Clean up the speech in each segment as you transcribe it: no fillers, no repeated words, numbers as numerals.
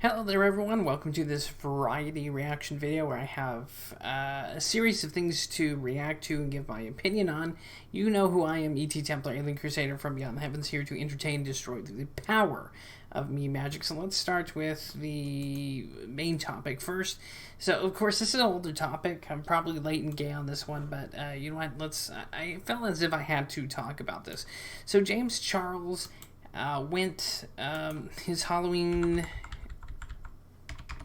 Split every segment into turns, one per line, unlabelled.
Hello there everyone, welcome to this variety reaction video where I have a series of things to react to and give my opinion on. You know who I am, E.T. Templar, Alien Crusader from Beyond the Heavens, here to entertain and destroy through the power of me magic. So let's start with the main topic first. So of course this is an older topic, I'm probably late and gay on this one, but you know what, I felt as if I had to talk about this. So James Charles went, his Halloween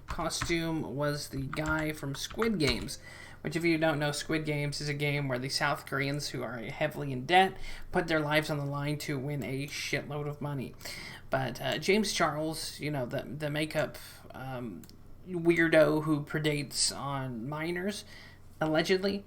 costume was the guy from Squid Games, which if you don't know, Squid Games is a game where the South Koreans who are heavily in debt put their lives on the line to win a shitload of money. But James Charles, you know, the makeup weirdo who predates on minors, allegedly,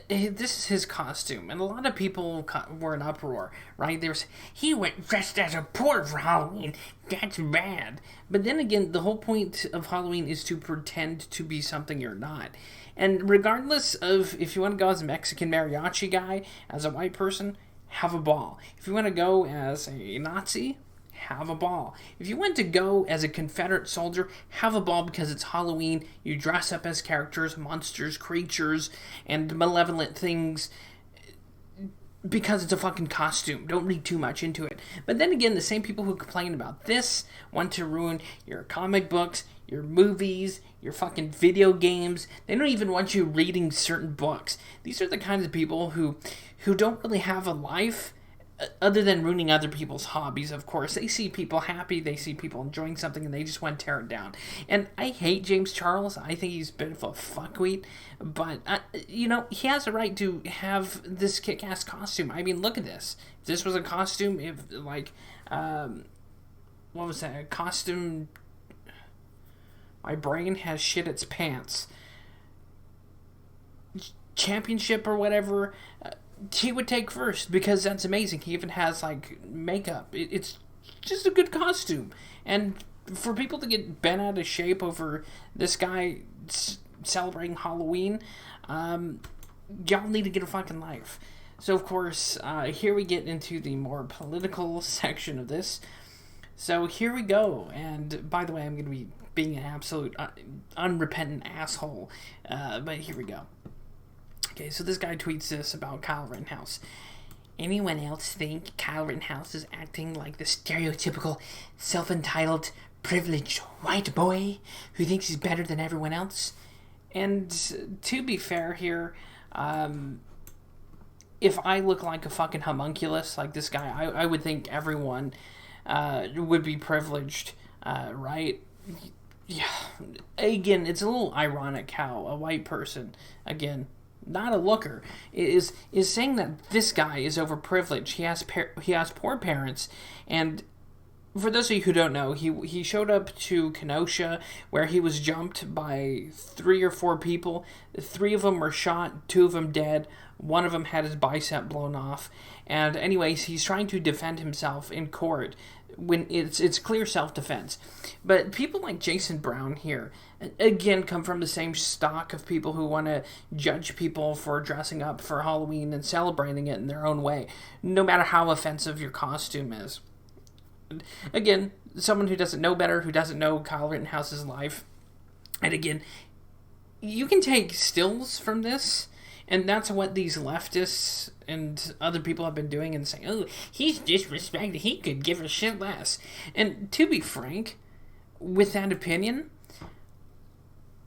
this is his costume, and a lot of people were in uproar, right? He went dressed as a pork for Halloween, that's bad. But then again, the whole point of Halloween is to pretend to be something you're not. And regardless of if you want to go as a Mexican mariachi guy, as a white person, have a ball. If you want to go as a Nazi, have a ball. If you want to go as a Confederate soldier, have a ball because it's Halloween. You dress up as characters, monsters, creatures, and malevolent things because it's a fucking costume. Don't read too much into it. But then again, the same people who complain about this want to ruin your comic books, your movies, your fucking video games. They don't even want you reading certain books. These are the kinds of people who don't really have a life other than ruining other people's hobbies. Of course, they see people happy, they see people enjoying something, and they just want to tear it down. And I hate James Charles. I think he's a bit of a fuckwit, but you know, he has a right to have this kick-ass costume. I mean, look at this. If this was a costume, if like what was that, a costume, my brain has shit its pants, championship or whatever, he would take first because that's amazing. He even has like makeup. It's just a good costume. And for people to get bent out of shape over this guy celebrating Halloween, y'all need to get a fucking life. So of course, here we get into the more political section of this. So here we go. And by the way, I'm going to be being an absolute unrepentant asshole. But here we go. Okay, so this guy tweets this about Kyle Renhouse. Anyone else think Kyle Renhouse is acting like the stereotypical, self-entitled, privileged white boy who thinks he's better than everyone else? And to be fair here, if I look like a fucking homunculus like this guy, I would think everyone would be privileged, right? Yeah. Again, it's a little ironic how a white person, again, not a looker, is saying that this guy is overprivileged. He has poor parents, and for those of you who don't know, he showed up to Kenosha where he was jumped by 3 or 4 people. 3 of them were shot, 2 of them dead, 1 of them had his bicep blown off, and anyways, he's trying to defend himself in court when it's clear self-defense. But people like Jason Brown here, again, come from the same stock of people who want to judge people for dressing up for Halloween and celebrating it in their own way, no matter how offensive your costume is. Again, someone who doesn't know better, who doesn't know Kyle Rittenhouse's life. And again, you can take stills from this, and that's what these leftists and other people have been doing and saying, oh, he's disrespected, he could give a shit less. And to be frank, with that opinion,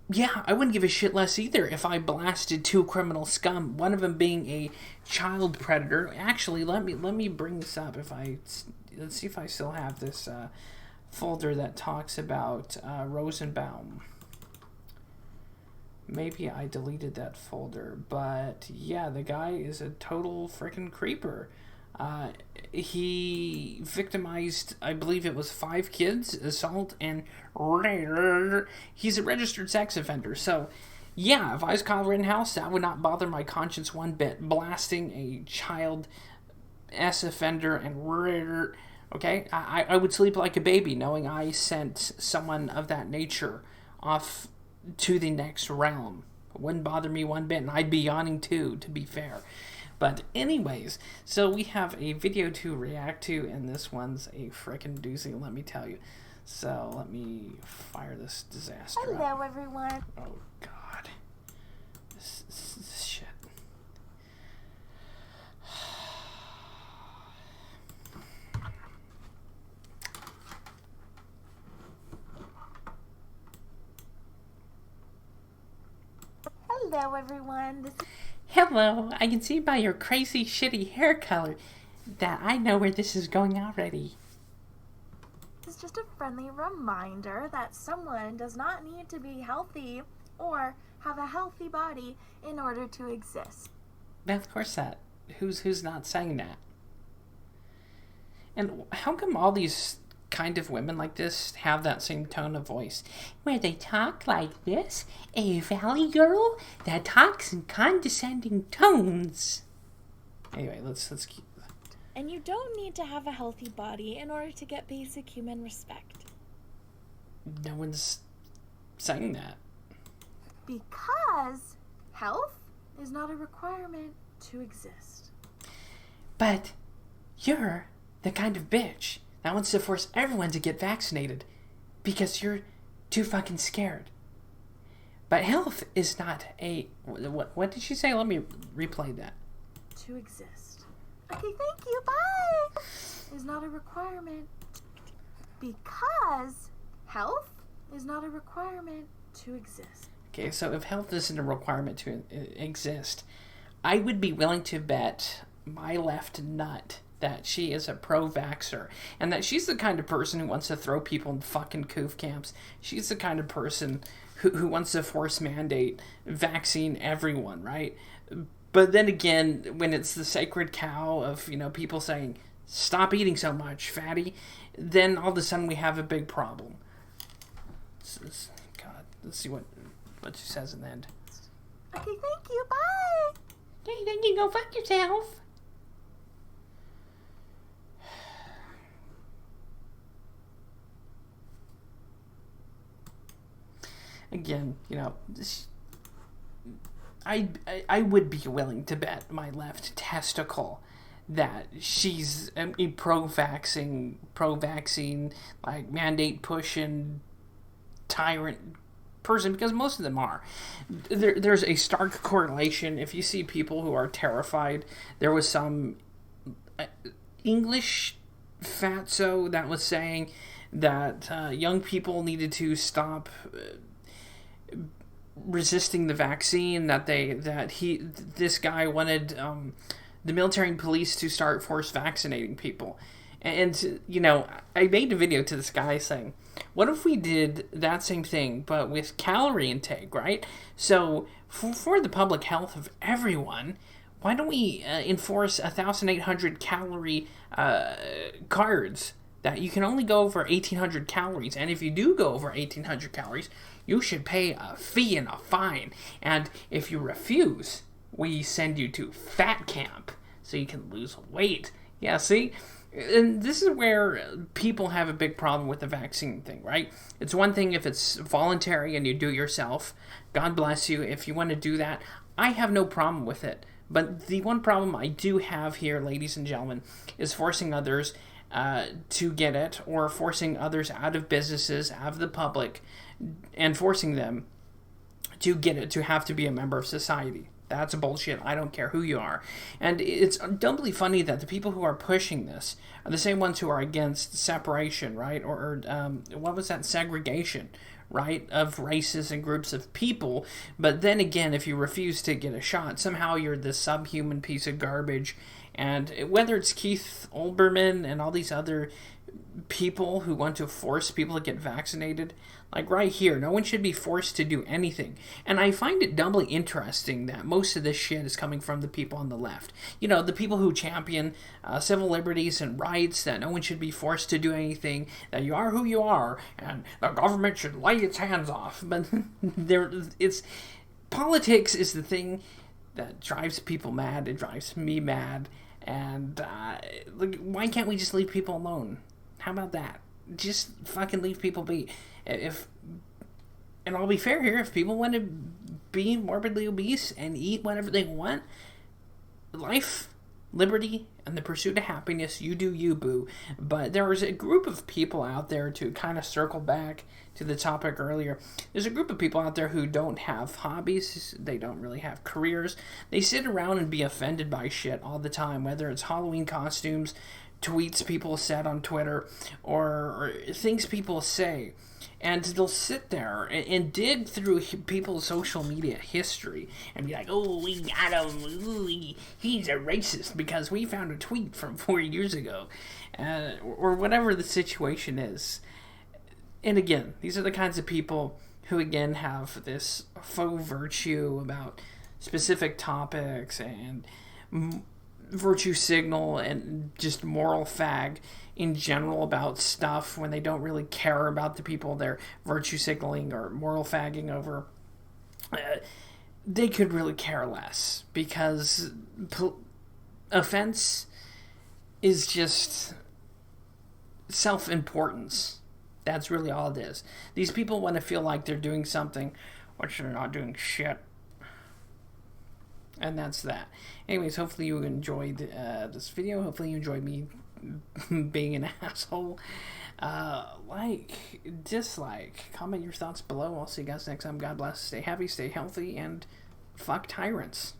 yeah, I wouldn't give a shit less either if I blasted 2 criminal scum, one of them being a child predator. Actually, let me bring this up. Let's see if I still have this folder that talks about Rosenbaum. Maybe I deleted that folder, but yeah, the guy is a total freaking creeper. He victimized, I believe it was 5 kids, assault, and he's a registered sex offender. So, yeah, if I was Kyle Renhouse, that would not bother my conscience one bit. Blasting a child offender and okay, I would sleep like a baby knowing I sent someone of that nature off to the next realm. It wouldn't bother me one bit, and I'd be yawning too, to be fair. But anyways, so we have a video to react to, and this one's a frickin' doozy, let me tell you. So let me fire this disaster
Hello,
up.
everyone.
Oh, God. This shit.
Hello, everyone.
Hello, I can see by your crazy, shitty hair color that I know where this is going already.
This is just a friendly reminder that someone does not need to be healthy or have a healthy body in order to exist.
Of course not. Who's not saying that? And how come all these kind of women like this have that same tone of voice? Where they talk like this? A valley girl that talks in condescending tones. Anyway, let's keep...
And you don't need to have a healthy body in order to get basic human respect.
No one's saying that.
Because health is not a requirement to exist.
But you're the kind of bitch that wants to force everyone to get vaccinated because you're too fucking scared. But health is not a... What did she say? Let me replay that.
To exist. Okay, thank you. Bye. Is not a requirement. Because health is not a requirement to exist.
Okay, so if health isn't a requirement to exist, I would be willing to bet my left nut that she is a pro-vaxxer and that she's the kind of person who wants to throw people in fucking coof camps. She's the kind of person who wants to force mandate vaccine everyone, right? But then again, when it's the sacred cow of, people saying, stop eating so much, fatty, then all of a sudden we have a big problem. God, let's see what she says in the end.
Okay, thank you. Bye.
Hey, then you go fuck yourself. Again, I would be willing to bet my left testicle that she's a pro-vaccine, like mandate pushing tyrant person, because most of them are. There's a stark correlation. If you see people who are terrified, there was some English fatso that was saying that young people needed to stop resisting the vaccine, this guy wanted the military and police to start force vaccinating people. And, I made a video to this guy saying, what if we did that same thing, but with calorie intake, right? So, for the public health of everyone, why don't we enforce 1,800 calorie cards that you can only go over 1,800 calories. And if you do go over 1,800 calories, you should pay a fee and a fine. And if you refuse, we send you to fat camp so you can lose weight. Yeah, see? And this is where people have a big problem with the vaccine thing, right? It's one thing if it's voluntary and you do it yourself. God bless you. If you want to do that, I have no problem with it. But the one problem I do have here, ladies and gentlemen, is forcing others to get it, or forcing others out of businesses, out of the public, and forcing them to get it, to have to be a member of society. That's bullshit. I don't care who you are. And it's doubly funny that the people who are pushing this are the same ones who are against separation, right? Or what was that? Segregation, right? Of races and groups of people. But then again, if you refuse to get a shot, somehow you're this subhuman piece of garbage. And whether it's Keith Olbermann and all these other people who want to force people to get vaccinated, like right here, no one should be forced to do anything. And I find it doubly interesting that most of this shit is coming from the people on the left. The people who champion civil liberties and rights, that no one should be forced to do anything, that you are who you are, and the government should lay its hands off. But politics is the thing that drives people mad. It drives me mad. And why can't we just leave people alone? How about that? Just fucking leave people be. And I'll be fair here, if people want to be morbidly obese and eat whatever they want, life liberty and the pursuit of happiness. You do you, boo. But there is a group of people out there, to kind of circle back to the topic earlier. There's a group of people out there who don't have hobbies. They don't really have careers. They sit around and be offended by shit all the time, whether it's Halloween costumes, tweets people said on Twitter, or things people say. And they'll sit there and dig through people's social media history and be like, oh, we got him. Ooh, he's a racist because we found a tweet from 4 years ago. Or whatever the situation is. And again, these are the kinds of people who, again, have this faux virtue about specific topics and virtue signal and just moral fag in general about stuff when they don't really care about the people they're virtue signaling or moral fagging over. They could really care less, because offense is just self-importance. That's really all it is. These people want to feel like they're doing something, which they're not doing shit. And that's that. Anyways, hopefully you enjoyed this video. Hopefully you enjoyed me being an asshole. Like, dislike, comment your thoughts below. I'll see you guys next time. God bless. Stay happy, stay healthy, and fuck tyrants.